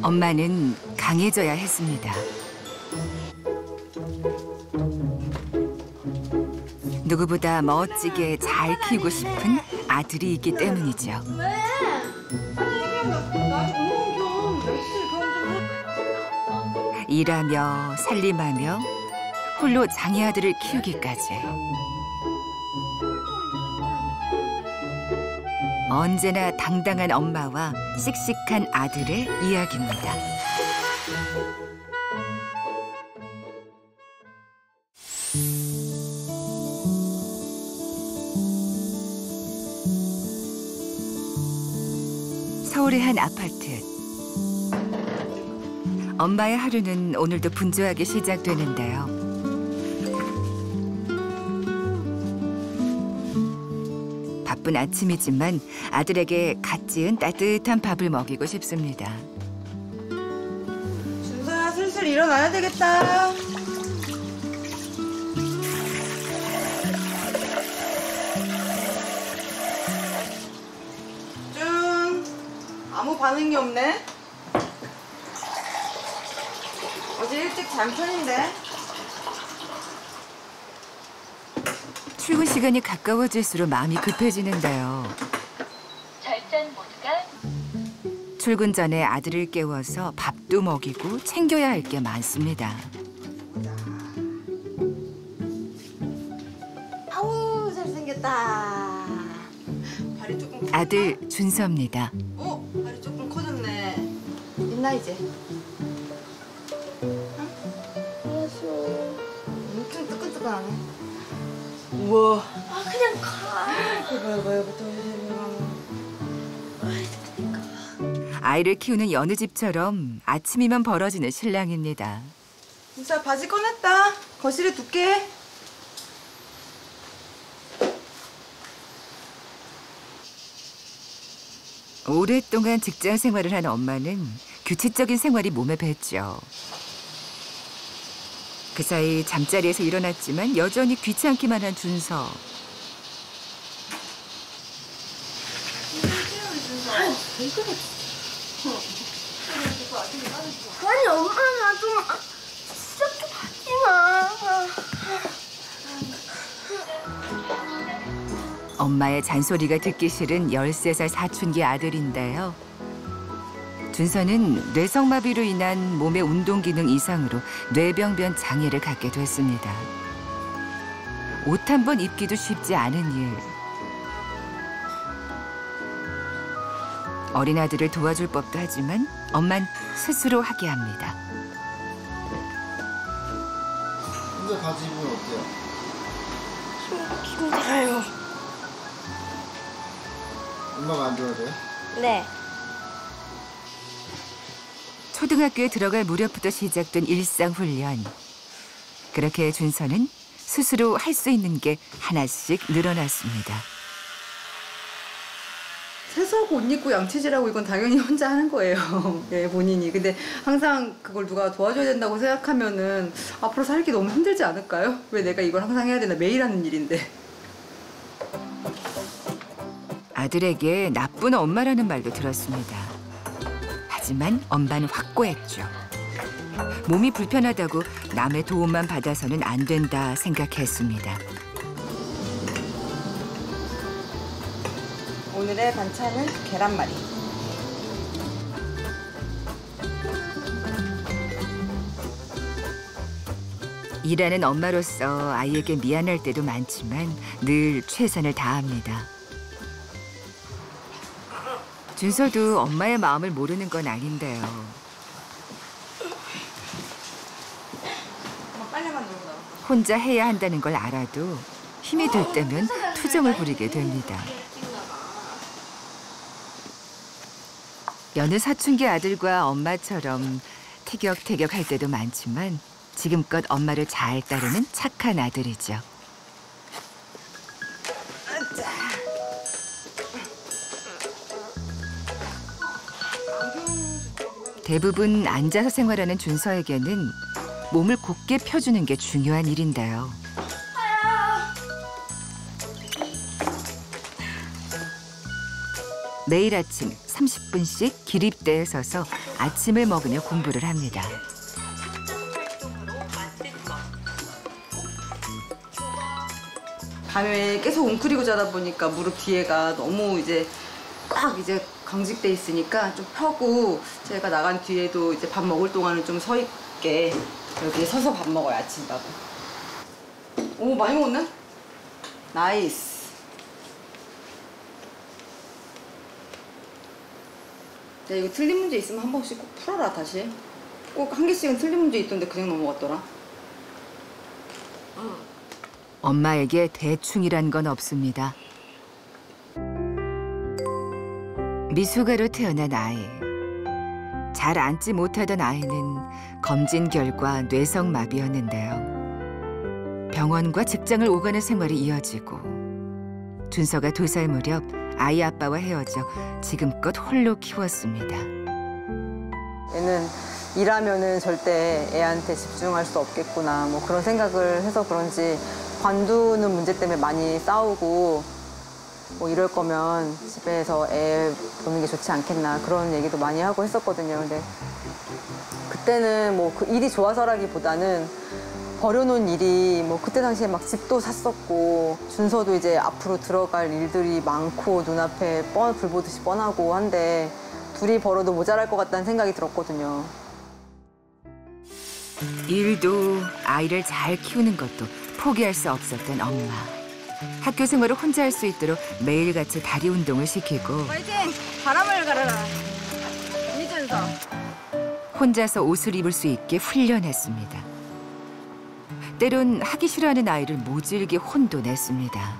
엄마는 강해져야 했습니다. 누구보다 멋지게 잘 키우고 싶은 아들이 있기 때문이죠. 왜? 나 운동 겸 렉스 그럼 좀 해. 일하며 살림하며 홀로 장애 아들을 키우기까지. 언제나 당당한 엄마와 씩씩한 아들의 이야기입니다. 서울의 한 아파트. 엄마의 하루는 오늘도 분주하게 시작되는데요. 바쁜 아침이지만 아들에게 갓 지은 따뜻한 밥을 먹이고 싶습니다. 준서야 슬슬 일어나야 되겠다. 준, 아무 반응이 없네. 어제 일찍 잠 편인데. 출근 시간이 가까워질수록 마음이 급해지는데요. 절전 모드가 출근 전에 아들을 깨워서 밥도 먹이고 챙겨야 할 게 많습니다. 아우 잘생겼다. 발이 조금 커졌나? 아들 준서입니다. 발이 조금 커졌네. 있나 이제? 알았어. 엄청 뜨끈뜨끈하네. 우와. 아 그냥 가. 아이를 키우는 여느 집처럼 아침이면 벌어지는 신랑입니다. 진짜 바지 꺼냈다. 거실에 둘게. 오랫동안 직장 생활을 한 엄마는 규칙적인 생활이 몸에 뱄죠. 그 사이 잠자리에서 일어났지만 여전히 귀찮기만 한 준서. 왜 그래? 아니 엄마 나 좀 진짜 좀 하지 마. 엄마의 잔소리가 듣기 싫은 13살 사춘기 아들인데요. 준서는 뇌성마비로 인한 몸의 운동 기능 이상으로 뇌병변 장애를 갖게 됐습니다. 옷 한 번 입기도 쉽지 않은 일. 어린 아들을 도와줄 법도 하지만 엄만 스스로 하게 합니다. 혼자 바지 입으면 어때요? 힘들어요. 엄마가 안 도와줘요? 네. 초등학교에 들어갈 무렵부터 시작된 일상훈련. 그렇게 준서는 스스로 할 수 있는 게 하나씩 늘어났습니다. 세수하고 옷 입고 양치질하고 이건 당연히 혼자 하는 거예요. 예, 본인이. 근데 항상 그걸 누가 도와줘야 된다고 생각하면은 앞으로 살기 너무 힘들지 않을까요? 왜 내가 이걸 항상 해야 되나? 매일 하는 일인데. 아들에게 나쁜 엄마라는 말도 들었습니다. 하지만 엄마는 확고했죠. 몸이 불편하다고 남의 도움만 받아서는 안 된다 생각했습니다. 오늘의 반찬은 계란말이. 일하는 엄마로서 아이에게 미안할 때도 많지만 늘 최선을 다합니다. 준서도 엄마의 마음을 모르는 건 아닌데요. 빨래만 놀고 나와. 혼자 해야 한다는 걸 알아도 힘이 들 때면 투정을 부리게 됩니다. 여느 사춘기 아들과 엄마처럼 티격태격할 때도 많지만 지금껏 엄마를 잘 따르는 착한 아들이죠. 대부분 앉아서 생활하는 준서에게는 몸을 곧게 펴주는 게 중요한 일인데요. 매일 아침 30분씩 기립대에 서서 아침을 먹으며 공부를 합니다. 밤에 계속 웅크리고 자다 보니까 무릎 뒤에가 너무 이제 꽉 이제 강직돼 있으니까 좀 펴고 제가 나간 뒤에도 이제 밥 먹을 동안은 좀 서 있게 여기에 서서 밥 먹어요, 아침밥을. 오, 많이 먹었네? 나이스. 야, 이거 틀린 문제 있으면 한 번씩 꼭 풀어라, 다시. 꼭 한 개씩은 틀린 문제 있던데 그냥 넘어갔더라. 엄마에게 대충이란 건 없습니다. 미숙아로 태어난 아이. 잘 앉지 못하던 아이는 검진 결과 뇌성마비였는데요. 병원과 직장을 오가는 생활이 이어지고 준서가 2살 무렵 아이 아빠와 헤어져 지금껏 홀로 키웠습니다. 얘는 일하면은 절대 애한테 집중할 수 없겠구나 뭐 그런 생각을 해서 그런지 관두는 문제 때문에 많이 싸우고 뭐 이럴 거면 집에서 애 보는 게 좋지 않겠나 그런 얘기도 많이 하고 했었거든요. 근데 그때는 뭐 그 일이 좋아서라기보다는 버려놓은 일이 뭐 그때 당시에 막 집도 샀었고 준서도 이제 앞으로 들어갈 일들이 많고 눈앞에 불 보듯이 뻔하고 한데 둘이 벌어도 모자랄 것 같다는 생각이 들었거든요. 일도 아이를 잘 키우는 것도 포기할 수 없었던 엄마. 학교 생활을 혼자 할 수 있도록 매일같이 다리 운동을 시키고 파이팅! 바람을 가르라. 이준서. 혼자서 옷을 입을 수 있게 훈련했습니다. 때론 하기 싫어하는 아이를 모질게 혼도 냈습니다.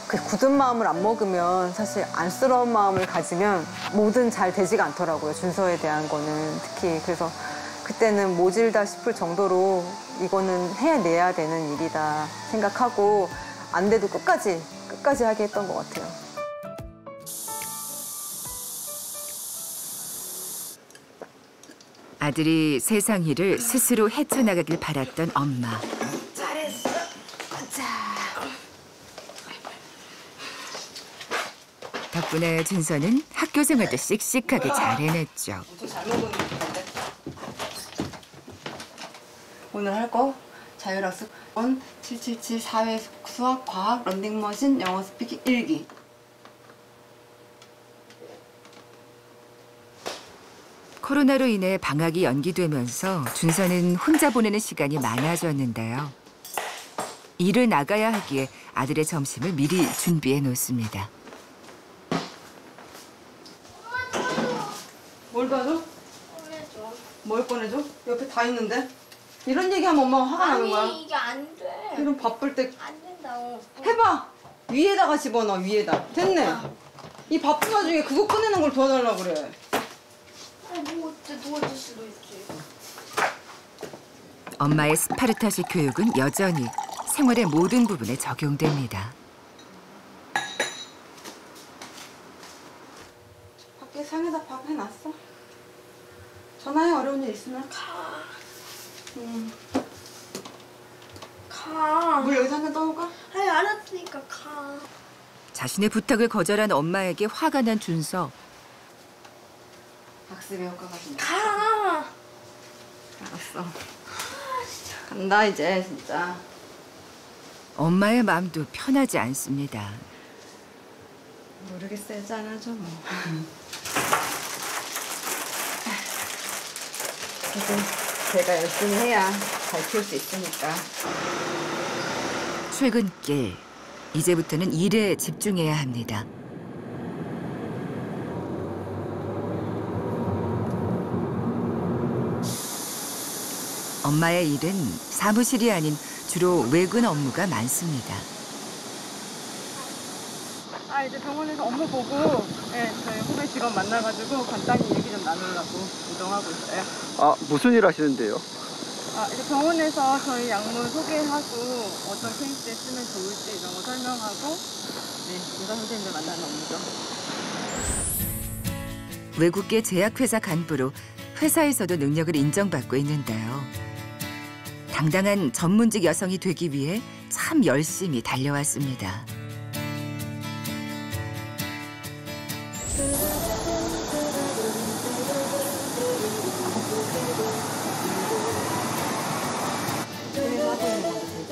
그 굳은 마음을 안 먹으면 사실 안쓰러운 마음을 가지면 뭐든 잘 되지가 않더라고요. 준서에 대한 거는 특히. 그래서 그때는 모질다 싶을 정도로 이거는 해내야 되는 일이다 생각하고 안 돼도 끝까지 하게 했던 것 같아요. 아들이 세상 일을 스스로 헤쳐나가길 바랐던 엄마. 잘했어. 자. 덕분에 준서는 학교 생활도 씩씩하게 잘 해냈죠. 잘 먹었는데. 오늘 할 거 자율학습 777 사회 수학 과학 런닝머신 영어 스피킹 일기. 코로나로 인해 방학이 연기되면서 준서는 혼자 보내는 시간이 많아졌는데요. 일을 나가야 하기에 아들의 점심을 미리 준비해 놓습니다. 뭘 봐줘? 꺼내줘. 뭘 꺼내줘? 옆에 다 있는데? 이런 얘기하면 엄마가 화가 나는 거야. 아니 이게 안 돼. 이런 바쁠 때 안 된다고. 해봐. 위에다가 집어넣어. 위에다. 됐네. 이 바쁜 와중에 그거 꺼내는 걸 도와달라고 그래. 뭐 어때 누워질 수도 있지. 엄마의 스파르타식 교육은 여전히 생활의 모든 부분에 적용됩니다. 밖에 상에다 밥 해놨어. 전화해. 어려운 일 있으면. 가. 응. 가. 물 여기서 한 잔 떠올까? 아니 알았으니까 가. 자신의 부탁을 거절한 엄마에게 화가 난 준서. 학습의 효과가 좀. 가. 알았어. 간다 이제 진짜. 엄마의 마음도 편하지 않습니다. 모르겠어요. 짠하죠 뭐. 그래도 제가 열심히 해야 잘 키울 수 있으니까. 출근길. 이제부터는 일에 집중해야 합니다. 엄마의 일은 사무실이 아닌 주로 외근 업무가 많습니다. 이제 병원에서 업무 보고 저희 후배 직원 만나가지고 간단히 얘기 좀 나누려고 이동하고 있어요. 무슨 일 하시는데요? 이제 병원에서 저희 약물 소개하고 어떤 케이스에 쓰면 좋을지 이런 거 설명하고 의사 선생님들 만나는 업무죠. 외국계 제약회사 간부로 회사에서도 능력을 인정받고 있는데요. 당당한 전문직 여성이 되기 위해 참 열심히 달려왔습니다.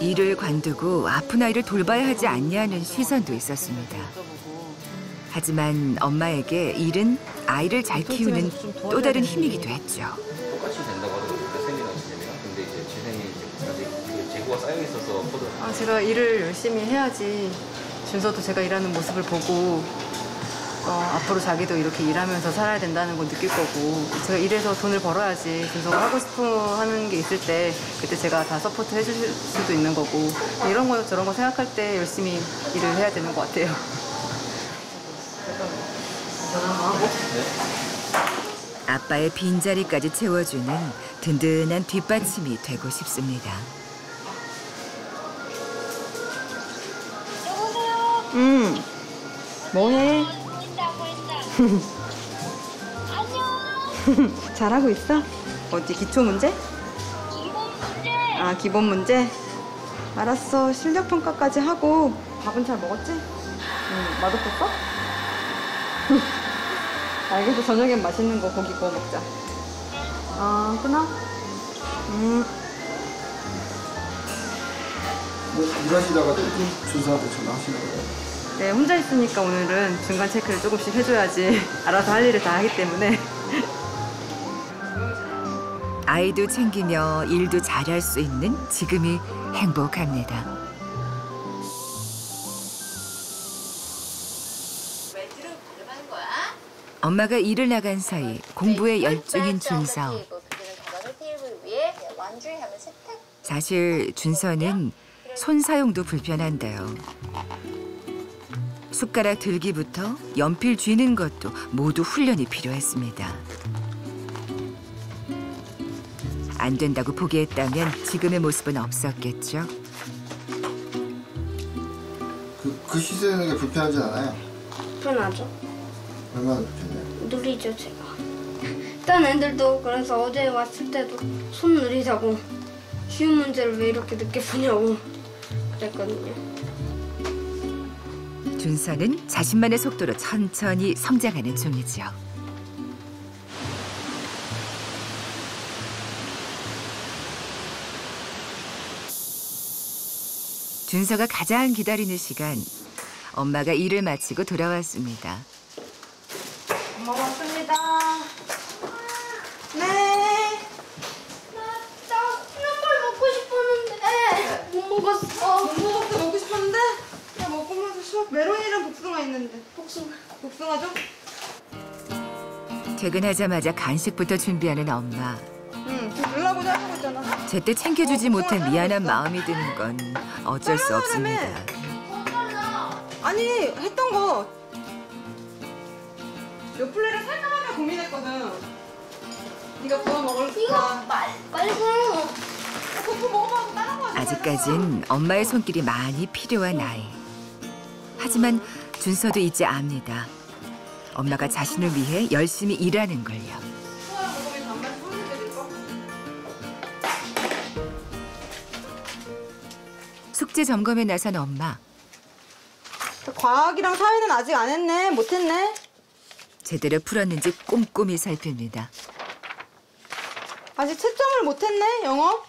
일을 관두고 아픈 아이를 돌봐야 하지 않냐는 시선도 있었습니다. 하지만 엄마에게 일은 아이를 잘 키우는 또 다른 힘이기도 했죠. 똑같이 된다고 하더라고요. 생이랑 지생이랑. 근데 이제 지생이 이제 아직 그 재고가 쌓여 있어서 포도. 제가 일을 열심히 해야지 준서도 제가 일하는 모습을 보고 앞으로 자기도 이렇게 일하면서 살아야 된다는 걸 느낄 거고, 제가 일해서 돈을 벌어야지 준서가 하고 싶어 하는 게 있을 때 그때 제가 다 서포트 해줄 수도 있는 거고, 이런 거 저런 거 생각할 때 열심히 일을 해야 되는 것 같아요. 아빠의 빈자리까지 채워주는 든든한 뒷받침이 되고 싶습니다. 여보세요? 뭐해? 안녕. 잘하고 있어? 어디 기초 문제? 이번 문제. 기본 문제? 알았어. 실력 평가까지 하고 밥은 잘 먹었지? 맛없었어? 알겠어. 저녁엔 맛있는 거 고기 구워 먹자. 끊어? 뭐 일하시다가 준서한테 전화하시는 거예요? 네, 혼자 있으니까 오늘은 중간 체크를 조금씩 해줘야지 알아서 할 일을 다 하기 때문에. 아이도 챙기며 일도 잘할 수 있는 지금이 행복합니다. 엄마가 일을 나간 사이 공부에 열중인 준서. 사실 준서는 손 사용도 불편한데요. 숟가락 들기부터 연필 쥐는 것도 모두 훈련이 필요했습니다. 안 된다고 포기했다면 지금의 모습은 없었겠죠. 글씨 쓰는 게 불편하지 않아요? 불편하죠. 얼마나 불편해요? 느리죠, 제가. 딴 애들도 그래서 어제 왔을 때도 손 느리다고, 쉬운 문제를 왜 이렇게 늦게 푸냐고 그랬거든요. 준서는 자신만의 속도로 천천히 성장하는 중이죠. 준서가 가장 기다리는 시간, 엄마가 일을 마치고 돌아왔습니다. 엄마 왔습니다. 네. 나 흰걸 먹고 싶었는데 못 먹었어. 햄버거 먹고 싶었는데? 야, 먹으면서 수업 메론이랑 복숭아 있는데. 복숭아 좀? 퇴근하자마자 간식부터 준비하는 엄마. 좀 주려고 하고 있잖아. 제때 챙겨주지 못한 미안한 마음이 드는 건 어쩔 수 없습니다. 아니, 했던 거. 요 플레이를 살까 말까 고민했거든. 네가 구워 먹을까? 이거 말고. 그거 먹어봐. 다른 거 하자. 아직까진 엄마의 손길이 많이 필요한 아이. 하지만 준서도 잊지 압니다. 엄마가 자신을 위해 열심히 일하는 걸요. 숙제 점검에 나선 엄마. 과학이랑 사회는 아직 안 했네. 못했네. 제대로 풀었는지 꼼꼼히 살핍니다. 아직 채점을 못했네. 영어.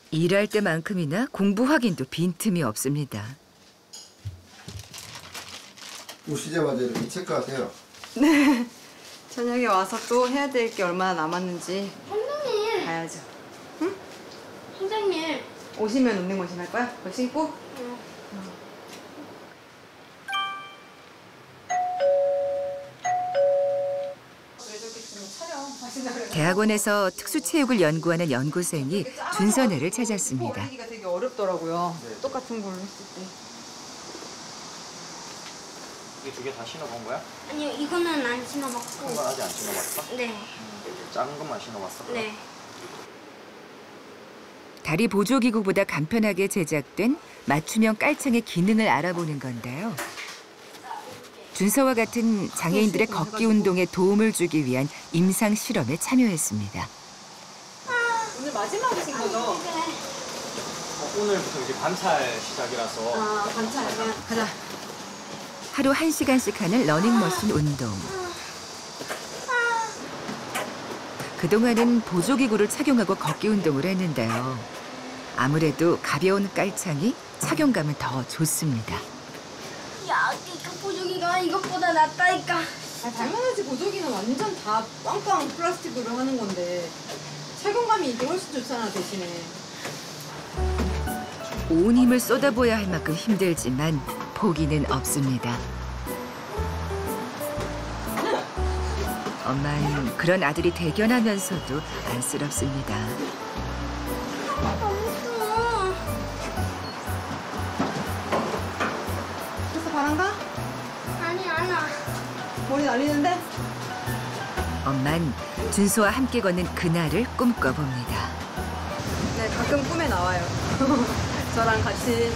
일할 때만큼이나 공부 확인도 빈틈이 없습니다. 오시자마자 이렇게 체크하세요? 네. 저녁에 와서 또 해야 될 게 얼마나 남았는지 선생님. 봐야죠. 선생님. 오시면 운동머신 할 거야? 그거 신고? 대학원에서 특수체육을 연구하는 연구생이 준서네를 찾았습니다. 올리기가 되게 어렵더라고요. 똑같은 걸로 했을 때. 이게 두 개 다 신어본 거야? 아니요, 이거는 안 큰 건 신어봤고. 아직 안 신어봤어? 네. 작은 것만 신어봤어? 그럼? 네. 다리 보조기구보다 간편하게 제작된 맞춤형 깔창의 기능을 알아보는 건데요. 준서와 같은 장애인들의 걷기 운동에 도움을 주기 위한 임상 실험에 참여했습니다. 오늘 마지막이신 거죠? 오늘부터 이제 관찰 시작이라서 관찰하면 가자. 하루 1시간씩 하는 러닝머신 운동. 그동안은 보조기구를 착용하고 걷기 운동을 했는데요. 아무래도 가벼운 깔창이 착용감은 더 좋습니다. 야, 이거 보조기가 이것보다 낫다니까. 당연하지. 보조기는 완전 다 빵빵 플라스틱으로 하는 건데 착용감이 이게 훨씬 좋잖아 대신에. 온 힘을 쏟아부어야 할 만큼 힘들지만 포기는 없습니다. 엄마는 그런 아들이 대견하면서도 안쓰럽습니다. 그래서 바람가? 아니, 안 와. 머리 날리는데? 엄만 준서와 함께 걷는 그날을 꿈꿔봅니다. 네, 가끔 꿈에 나와요. 저랑 같이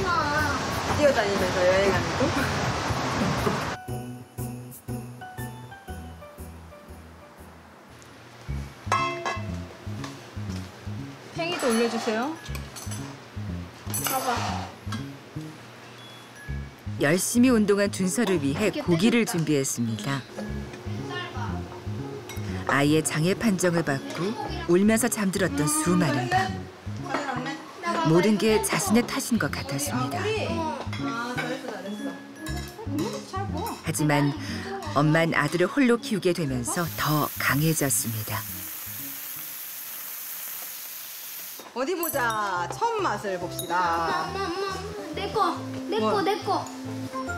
막 뛰어다니면서 여행하는 꿈? 팽이도 올려주세요. 봐봐. 열심히 운동한 준서를 위해 고기를 준비했습니다. 아이의 장애 판정을 받고 울면서 잠들었던 수많은 밤. 모든 게 자신의 탓인 것 같았습니다. 아, 잘했어, 잘했어. 하지만 엄만 아들을 홀로 키우게 되면서 더 강해졌습니다. 어디 보자. 첫 맛을 봅시다. 엄마, 내 거.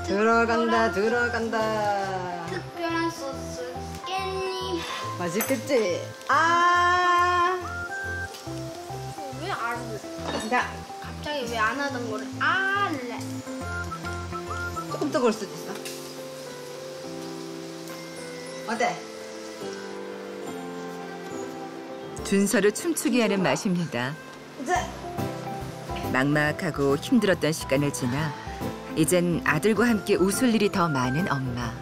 들어간다, 들어간다. 특별한 소스, 깻잎. 맛있겠지? 아, 왜 안 해? 자, 갑자기 왜 안 하던 거를 안 해? 조금 뜨거울 수도 있어. 어때? 준서를 춤추게 하는 맛입니다. 자, 막막하고 힘들었던 시간을 지나 이젠 아들과 함께 웃을 일이 더 많은 엄마.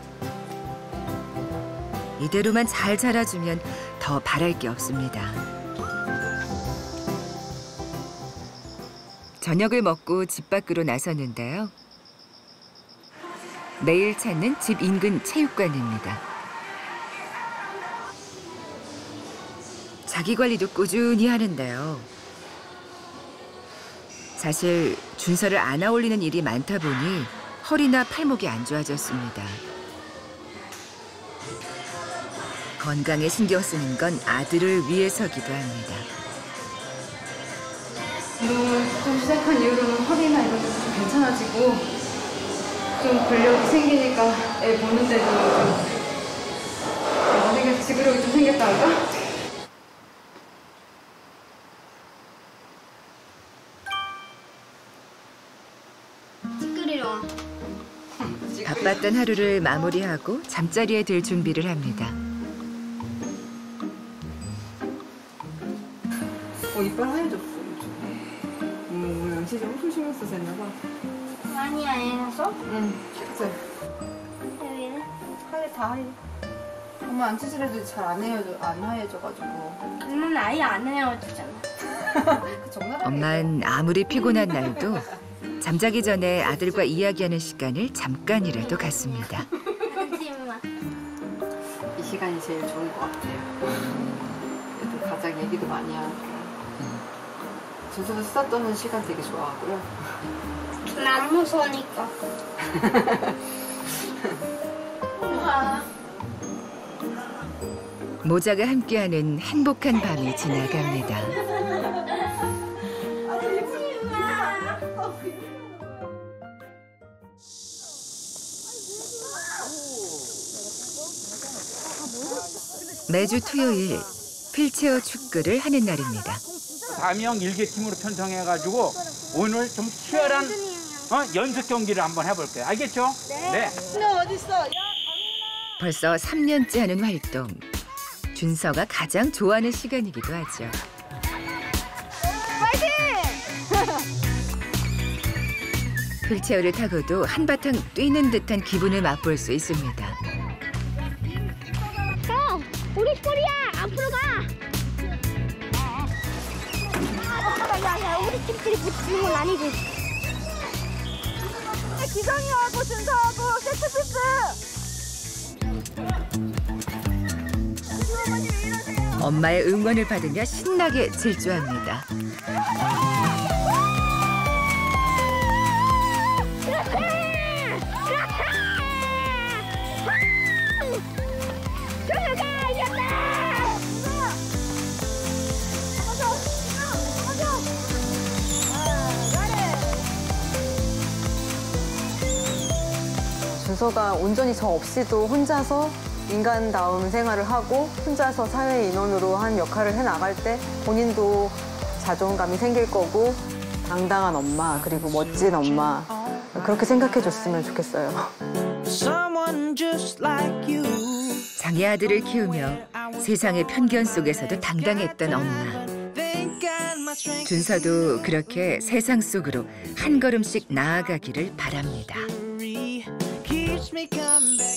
이대로만 잘 자라주면 더 바랄 게 없습니다. 저녁을 먹고 집 밖으로 나섰는데요. 매일 찾는 집 인근 체육관입니다. 자기 관리도 꾸준히 하는데요. 사실 준서를 안아 올리는 일이 많다 보니 허리나 팔목이 안 좋아졌습니다. 건강에 신경 쓰는 건 아들을 위해서기도 합니다. 운동을 좀 시작한 이후로는 허리나 이런 데도 좀 괜찮아지고 좀 근력이 생기니까 애 보는데도 좀 지그력이 좀 생겼다 할까? 찌끄리러. 바빴던 하루를 마무리하고 잠자리에 들 준비를 합니다. 이빨 하얘졌어 요즘. 오늘 양치질 엄청 신경 써서 했나 봐. 많이 안 해서? 응, 그치? 여기는? 하얘 다 하얘. 엄마 양치질해도 잘 안 하얘져가지고. 엄마는 아예 안 헤어지잖아. 엄만 아무리 피곤한 날도 잠자기 전에 아들과 이야기하는 시간을 잠깐이라도 갖습니다. 하지마. 이 시간이 제일 좋은 것 같아요. 애들 가장 얘기도 많이 하고. 준서도 수다 떠는 시간 되게 좋아하고요. 난 무서우니까. 모자가 함께하는 행복한 밤이 지나갑니다. 매주 토요일 휠체어 축구를 하는 날입니다. 4명 일개팀으로 편성해가지고 오늘 좀 치열한 연습 경기를 한번 해볼게요. 알겠죠? 네. 벌써 3년째 하는 활동. 준서가 가장 좋아하는 시간이기도 하죠. 휠체어를 타고도 한바탕 뛰는 듯한 기분을 맛볼 수 있습니다. 형, 우리 꼴이야. 앞으로 가. 야, 우리 팀끼리 붙이는 건 아니지. 기성이하고 준서하고 세트피스. 엄마의 응원을 받으며 신나게 질주합니다. 준서가 온전히 저 없이도 혼자서 인간다운 생활을 하고 혼자서 사회 인원으로 한 역할을 해나갈 때 본인도 자존감이 생길 거고 당당한 엄마 그리고 멋진 엄마 그렇게 생각해 줬으면 좋겠어요. 장애 아들을 키우며 세상의 편견 속에서도 당당했던 엄마. 준서도 그렇게 세상 속으로 한 걸음씩 나아가기를 바랍니다. keeps me coming back.